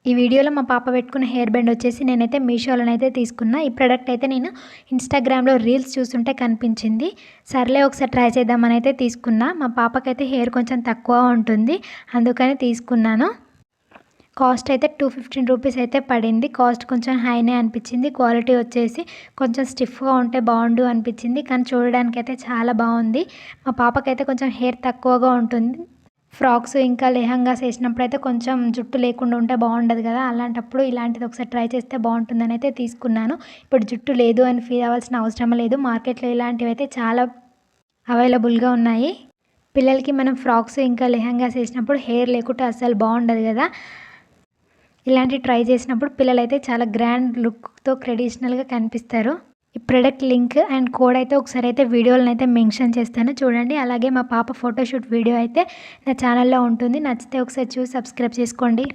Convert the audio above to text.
ఈ వీడియోలో మా పాప పెట్టుకున్న హెయిర్ బ్యాండ్ వచ్చేసి నేనైతే మీషోలోనైతే తీసుకున్నా. ఈ ప్రోడక్ట్ అయితే నేను ఇన్స్టాగ్రామ్లో రీల్స్ చూస్తుంటే కనిపించింది. సర్లే ఒకసారి ట్రై చేద్దామని అయితే తీసుకున్నా. మా పాపకైతే హెయిర్ కొంచెం తక్కువ ఉంటుంది, అందుకని తీసుకున్నాను. కాస్ట్ అయితే 215 రూపీస్ అయితే పడింది. కాస్ట్ కొంచెం హైనే అనిపించింది. క్వాలిటీ వచ్చేసి కొంచెం స్టిఫ్గా ఉంటే బాగుండు అనిపించింది, కానీ చూడడానికైతే చాలా బాగుంది. మా పాపకైతే కొంచెం హెయిర్ తక్కువగా ఉంటుంది. ఫ్రాక్స్ ఇంకా లెహంగాస్ వేసినప్పుడు అయితే కొంచెం జుట్టు లేకుండా ఉంటే బాగుండదు కదా, అలాంటప్పుడు ఇలాంటిది ఒకసారి ట్రై చేస్తే బాగుంటుందని అయితే తీసుకున్నాను. ఇప్పుడు జుట్టు లేదు అని ఫీల్ అవ్వాల్సిన అవసరం లేదు. మార్కెట్లో ఇలాంటివి అయితే చాలా అవైలబుల్గా ఉన్నాయి. పిల్లలకి మనం ఫ్రాక్స్ ఇంకా లెహంగాస్ వేసినప్పుడు హెయిర్ లేకుంటే అస్సలు బాగుండదు కదా. ఇలాంటివి ట్రై చేసినప్పుడు పిల్లలైతే చాలా గ్రాండ్ లుక్తో ట్రెడిషనల్గా కనిపిస్తారు. ఈ ప్రోడక్ట్ లింక్ అండ్ కోడ్ అయితే ఒకసారి అయితే వీడియోలను అయితే మెన్షన్ చేస్తాను, చూడండి. అలాగే మా పాప ఫోటోషూట్ వీడియో అయితే నా ఛానల్లో ఉంటుంది. నచ్చితే ఒకసారి చూసి సబ్స్క్రైబ్ చేసుకోండి.